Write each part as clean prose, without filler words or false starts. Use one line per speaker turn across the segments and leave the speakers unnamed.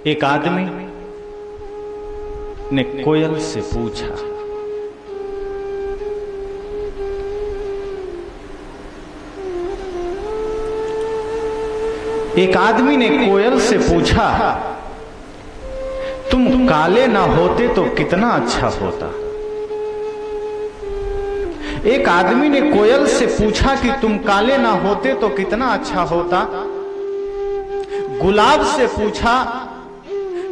एक आदमी ने कोयल से पूछा, एक आदमी ने कोयल से पूछा, तुम काले ना होते तो कितना अच्छा होता। एक आदमी ने कोयल से पूछा कि तुम काले ना होते तो कितना अच्छा होता। गुलाब से पूछा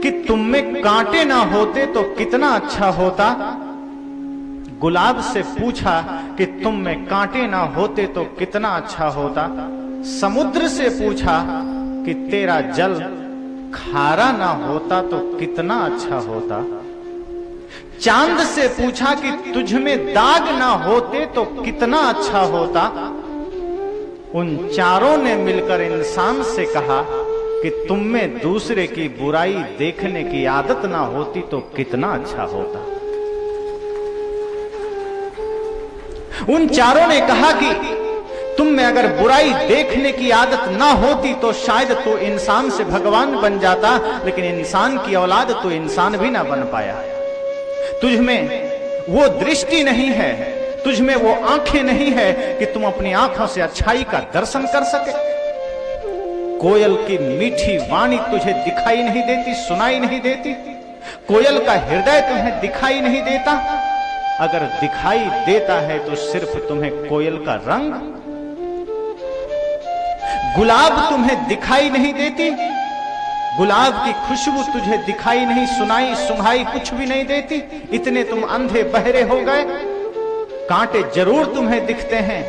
कि तुम में कांटे ना होते तो कितना अच्छा होता। गुलाब से पूछा कि तुम में कांटे ना होते तो कितना अच्छा होता। समुद्र से पूछा कि तेरा जल खारा ना होता तो कितना अच्छा होता। चांद से पूछा कि तुझ में दाग ना होते तो कितना अच्छा होता। उन चारों ने मिलकर इंसान से कहा कि तुम में दूसरे की बुराई देखने की आदत ना होती तो कितना अच्छा होता। उन चारों ने कहा कि तुम में अगर बुराई देखने की आदत ना होती तो शायद तो इंसान से भगवान बन जाता, लेकिन इंसान की औलाद तो इंसान भी ना बन पाया। तुझ में वो दृष्टि नहीं है, तुझ में वो आंखें नहीं है कि तुम अपनी आंखों से अच्छाई का दर्शन कर सके। कोयल की मीठी वाणी तुझे दिखाई नहीं देती, सुनाई नहीं देती। कोयल का हृदय तुम्हें दिखाई नहीं देता। अगर दिखाई देता है तो सिर्फ तुम्हें कोयल का रंग। गुलाब तुम्हें दिखाई नहीं देती, गुलाब की खुशबू तुझे दिखाई नहीं, सुनाई सुंघाई कुछ भी नहीं देती। इतने तुम अंधे बहरे हो गए। कांटे जरूर तुम्हें दिखते हैं,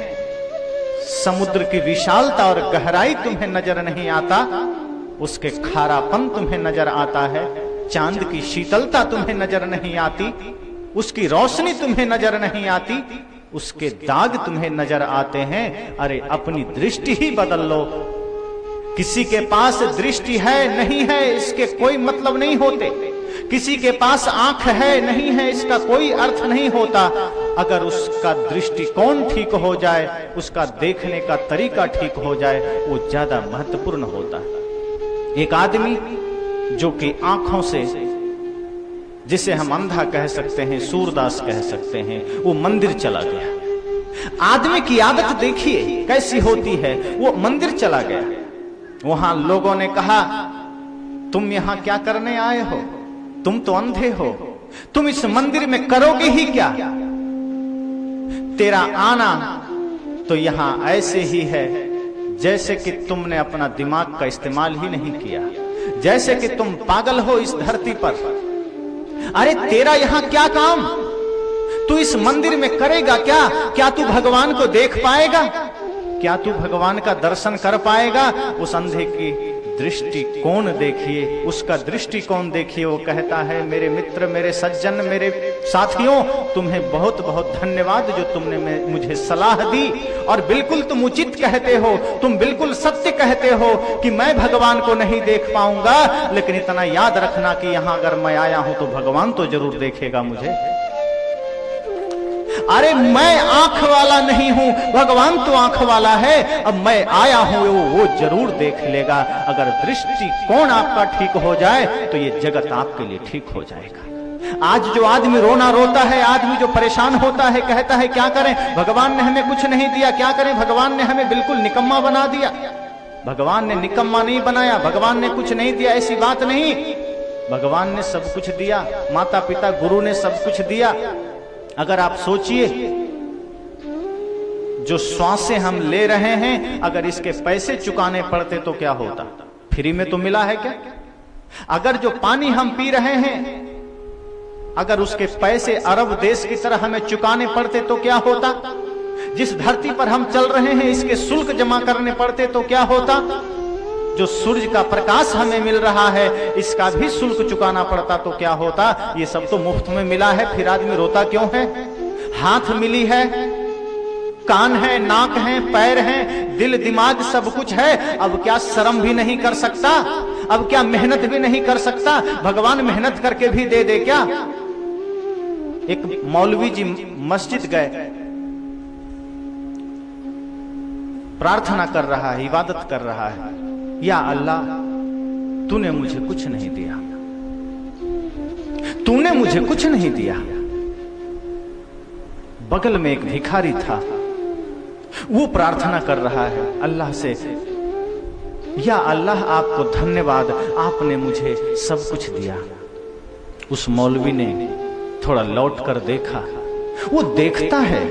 समुद्र की विशालता और गहराई तुम्हें नजर नहीं आता, उसके खारापन तुम्हें नजर आता है। चांद की शीतलता तुम्हें नजर नहीं आती, उसकी रोशनी तुम्हें नजर नहीं आती, उसके दाग तुम्हें नजर आते हैं। अरे अपनी दृष्टि ही बदल लो। किसी के पास दृष्टि है नहीं है इसके कोई मतलब नहीं होते। किसी के पास आंख है नहीं है इसका कोई अर्थ नहीं होता। अगर उसका दृष्टिकोण ठीक हो जाए, उसका देखने का तरीका ठीक हो जाए, वो ज्यादा महत्वपूर्ण होता है। एक आदमी जो कि आंखों से, जिसे हम अंधा कह सकते हैं, सूरदास कह सकते हैं, वो मंदिर चला गया। आदमी की आदत देखिए कैसी होती है। वो मंदिर चला गया, वहां लोगों ने कहा तुम यहां क्या करने आए हो, तुम तो अंधे हो, तुम इस मंदिर में करोगे ही क्या। तेरा आना तो यहां ऐसे ही है जैसे कि तुमने अपना दिमाग का इस्तेमाल ही नहीं किया, जैसे कि तुम पागल हो इस धरती पर। अरे तेरा यहां क्या काम, तू इस मंदिर में करेगा क्या। क्या तू भगवान को देख पाएगा, क्या तू भगवान का दर्शन कर पाएगा। उस अंधे की दृष्टिकोण देखिए, उसका दृष्टिकोण देखिए। वो कहता है मेरे मित्र, मेरे सज्जन, मेरे साथियों, तुम्हें बहुत बहुत धन्यवाद जो तुमने मुझे सलाह दी। और बिल्कुल तुम उचित कहते हो, तुम बिल्कुल सत्य कहते हो कि मैं भगवान को नहीं देख पाऊंगा, लेकिन इतना याद रखना कि यहां अगर मैं आया हूं तो भगवान तो जरूर देखेगा मुझे। अरे मैं आंख वाला नहीं हूं, भगवान तो आंख वाला है। अब मैं आया हूं वो जरूर देख लेगा। अगर दृष्टिकोण आपका ठीक हो जाए तो ये जगत आपके लिए ठीक हो जाएगा। आज जो आदमी रोना रोता है, आदमी जो परेशान होता है, कहता है क्या करें, भगवान ने हमें कुछ नहीं दिया, क्या करें, भगवान ने हमें बिल्कुल निकम्मा बना दिया। भगवान ने निकम्मा नहीं बनाया, भगवान ने कुछ नहीं दिया, ऐसी बात नहीं। भगवान ने सब कुछ दिया, माता पिता गुरु ने सब कुछ दिया। अगर आप सोचिए, जो श्वासें हम ले रहे हैं, अगर इसके पैसे चुकाने पड़ते तो क्या होता। फ्री में तो मिला है क्या। अगर जो पानी हम पी रहे हैं, अगर उसके पैसे अरब देश की तरह हमें चुकाने पड़ते तो क्या होता। जिस धरती पर हम चल रहे हैं, इसके शुल्क जमा करने पड़ते तो क्या होता। जो सूर्य का प्रकाश हमें मिल रहा है, इसका भी शुल्क चुकाना पड़ता तो क्या होता। ये सब तो मुफ्त में मिला है, फिर आदमी रोता क्यों है। हाथ मिली है, कान है, नाक है, पैर है, दिल दिमाग सब कुछ है। अब क्या शर्म भी नहीं कर सकता, अब क्या मेहनत भी नहीं कर सकता। भगवान मेहनत करके भी दे दे क्या। एक मौलवी जी मस्जिद गए, प्रार्थना कर रहा है, इबादत कर रहा है। या अल्लाह, तूने मुझे कुछ नहीं दिया, तूने मुझे कुछ नहीं दिया। बगल में एक भिखारी था, वो प्रार्थना कर रहा है अल्लाह से, या अल्लाह आपको धन्यवाद, आपने मुझे सब कुछ दिया। उस मौलवी ने थोड़ा लौट कर देखा, वो देखता है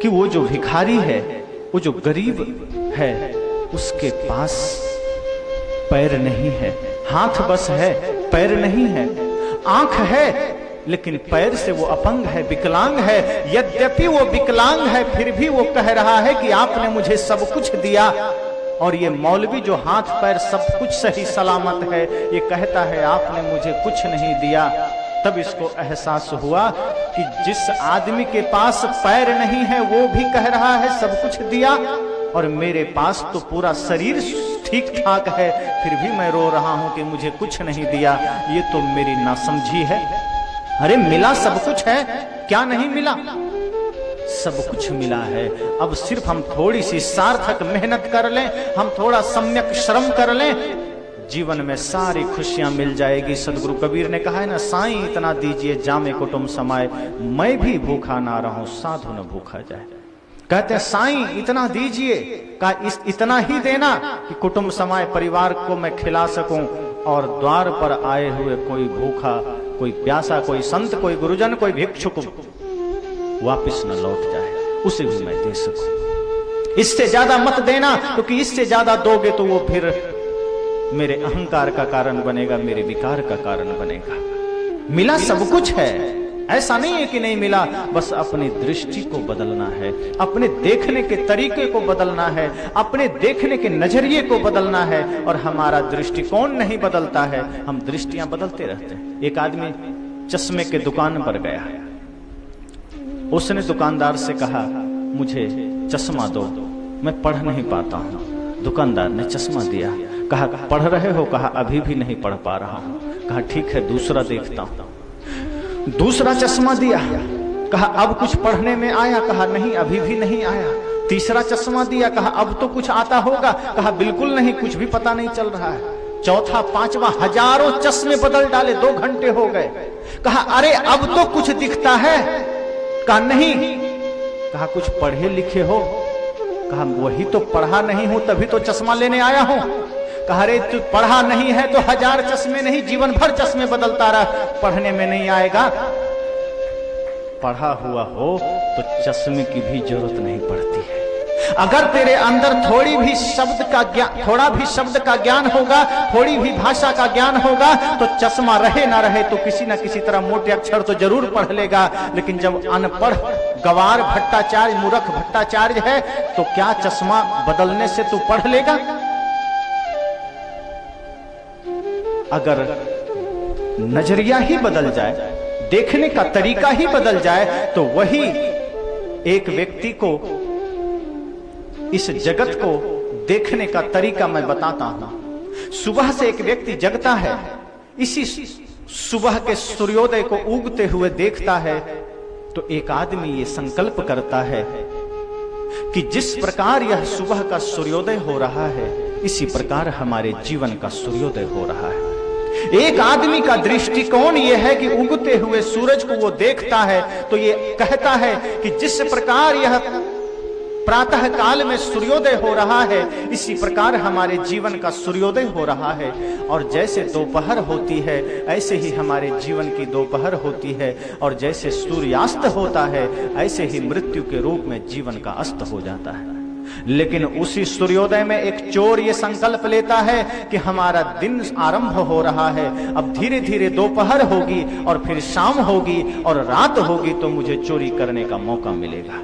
कि वो जो भिखारी है, वो जो गरीब है, उसके पास पैर नहीं है, हाथ बस है, पैर नहीं है, आंख है लेकिन पैर से वो अपंग है, विकलांग है। यद्यपि वो विकलांग है फिर भी वो कह रहा है कि आपने मुझे सब कुछ दिया। और ये मौलवी जो हाथ पैर सब कुछ सही सलामत है, ये कहता है आपने मुझे कुछ नहीं दिया। तब इसको एहसास हुआ कि जिस आदमी के पास पैर नहीं है वो भी कह रहा है सब कुछ दिया, और मेरे पास तो पूरा शरीर ठीक ठाक है फिर भी मैं रो रहा हूं कि मुझे कुछ नहीं दिया। ये तो मेरी नासमझी है। अरे मिला सब कुछ है, क्या नहीं मिला? सब कुछ मिला है। अब सिर्फ हम थोड़ी सी सार्थक मेहनत कर लें, हम थोड़ा सम्यक श्रम कर लें, जीवन में सारी खुशियां मिल जाएगी। सदगुरु कबीर ने कहा है ना, साईं इतना दीजिए जामे कुटुंब समाए, मैं भी भूखा ना रहूं साधु न भूखा जाए। कहते हैं साईं इतना दीजिए, का इतना ही देना कि कुटुंब समाए, परिवार को मैं खिला सकूं, और द्वार पर आए हुए कोई भूखा, कोई प्यासा, कोई संत, कोई गुरुजन, कोई भिक्षुक वापिस न लौट जाए, उसे भी मैं दे सकूं। इससे ज्यादा मत देना, क्योंकि इससे ज्यादा दोगे तो वो फिर मेरे अहंकार का कारण बनेगा, मेरे विकार का कारण बनेगा। मिला सब कुछ है, ऐसा नहीं है कि नहीं मिला, बस अपनी दृष्टि को बदलना है, अपने देखने के तरीके को बदलना है, अपने देखने के नजरिए को बदलना है। और हमारा दृष्टिकोण नहीं बदलता है, हम दृष्टियां बदलते रहते हैं। एक आदमी चश्मे के दुकान पर गया, उसने दुकानदार से कहा मुझे चश्मा दो, मैं पढ़ नहीं पाता हूं। दुकानदार ने चश्मा दिया, कहा पढ़ रहे हो? कहा अभी भी नहीं पढ़ पा रहा हूं। कहा ठीक है दूसरा देखता हूं। दूसरा चश्मा दिया, कहा अब कुछ पढ़ने में आया? कहा नहीं अभी भी नहीं आया। तीसरा चश्मा दिया, कहा अब तो कुछ आता होगा? कहा बिल्कुल नहीं, कुछ भी पता नहीं चल रहा है। चौथा पांचवा, हजारों चश्मे बदल डाले, 2 घंटे हो गए। कहा अरे अब तो कुछ दिखता है? कहा नहीं। कहा कुछ पढ़े लिखे हो? कहा वही तो पढ़ा नहीं हूं, तभी तो चश्मा लेने आया हूं। कहा अरे तू पढ़ा नहीं है तो 1000 चश्मे नहीं, जीवन भर चश्मे बदलता रहा, पढ़ने में नहीं आएगा। पढ़ा हुआ हो तो चश्मे की भी जरूरत नहीं पड़ती है। अगर तेरे अंदर थोड़ा भी शब्द का ज्ञान होगा, थोड़ी भी भाषा का ज्ञान होगा, तो चश्मा रहे ना रहे तो किसी ना किसी तरह मोटे अक्षर तो जरूर पढ़ लेगा। लेकिन जब अनपढ़ गवार भट्टाचार्य, मूर्ख भट्टाचार्य है, तो क्या चश्मा बदलने से तू पढ़ लेगा? अगर नजरिया ही बदल जाए, देखने का तरीका ही बदल जाए, तो वही एक व्यक्ति को, इस जगत को देखने का तरीका मैं बताता हूं। सुबह से एक व्यक्ति जगता है, इसी सुबह के सूर्योदय को उगते हुए देखता है, तो एक आदमी ये संकल्प करता है कि जिस प्रकार यह सुबह का सूर्योदय हो रहा है, इसी प्रकार हमारे जीवन का सूर्योदय हो रहा है। एक आदमी का दृष्टिकोण यह है कि उगते हुए सूरज को वो देखता है तो ये कहता है कि जिस प्रकार यह प्रातः काल में सूर्योदय हो रहा है, इसी प्रकार हमारे जीवन का सूर्योदय हो रहा है। और जैसे दोपहर होती है ऐसे ही हमारे जीवन की दोपहर होती है, और जैसे सूर्यास्त होता है ऐसे ही मृत्यु के रूप में जीवन का अस्त हो जाता है। लेकिन उसी सूर्योदय में एक चोर ये संकल्प लेता है कि हमारा दिन आरंभ हो रहा है, अब धीरे धीरे दोपहर होगी और फिर शाम होगी और रात होगी, तो मुझे चोरी करने का मौका मिलेगा।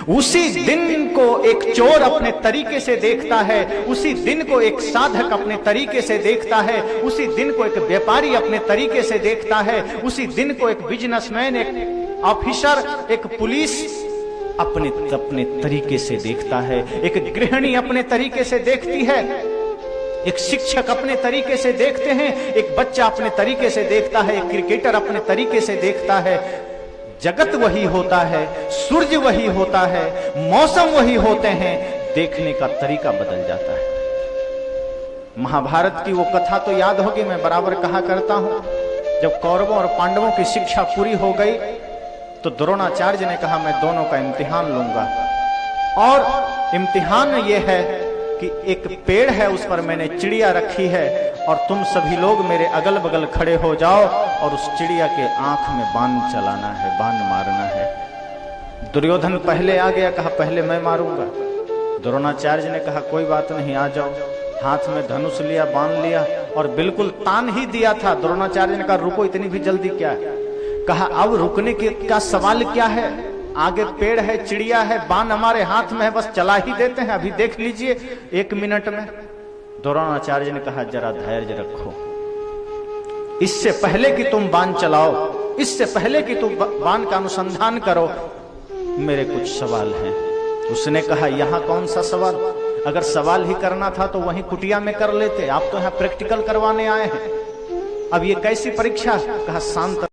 उसी दिन को एक चोर अपने तरीके से देखता है, उसी दिन को एक साधक अपने तरीके से देखता है, उसी दिन को एक व्यापारी अपने तरीके से देखता है, उसी दिन को एक बिजनेसमैन, एक ऑफिसर, एक पुलिस अपने तरीके से देखता है, एक गृहिणी अपने तरीके से देखती है, एक शिक्षक अपने तरीके से देखते हैं, एक बच्चा अपने तरीके से देखता है, एक क्रिकेटर अपने तरीके से देखता है। जगत वही होता है, सूर्य वही होता है, मौसम वही होते हैं, देखने का तरीका बदल जाता है। महाभारत की वो कथा तो याद होगी, मैं बराबर कहा करता हूं, जब कौरवों और पांडवों की शिक्षा पूरी हो गई तो द्रोणाचार्य ने कहा मैं दोनों का इम्तिहान लूंगा। और इम्तिहान ये है कि एक पेड़ है, उस पर मैंने चिड़िया रखी है और तुम सभी लोग मेरे अगल बगल खड़े हो जाओ और उस चिड़िया के आंख में बाण चलाना है, बाण मारना है। दुर्योधन पहले आ गया, कहा पहले मैं मारूंगा। द्रोणाचार्य ने कहा कोई बात नहीं, आ जाओ। हाथ में धनुष लिया, बांध लिया और बिल्कुल तान ही दिया था। द्रोणाचार्य ने कहा रुको, इतनी भी जल्दी क्या है? कहा अब रुकने का सवाल क्या है, आगे पेड़ है, चिड़िया है, बाण हमारे हाथ में है, बस चला ही देते हैं, अभी देख लीजिए 1 मिनट में। द्रोणाचार्य ने कहा जरा धैर्य रखो, इससे पहले कि तुम बाण चलाओ, इससे पहले कि तुम बाण का अनुसंधान करो, मेरे कुछ सवाल हैं। उसने कहा यहां कौन सा सवाल? अगर सवाल ही करना था तो वहीं कुटिया में कर लेते, आप तो यहां प्रैक्टिकल करवाने आए हैं, अब ये कैसी परीक्षा? कहा शांत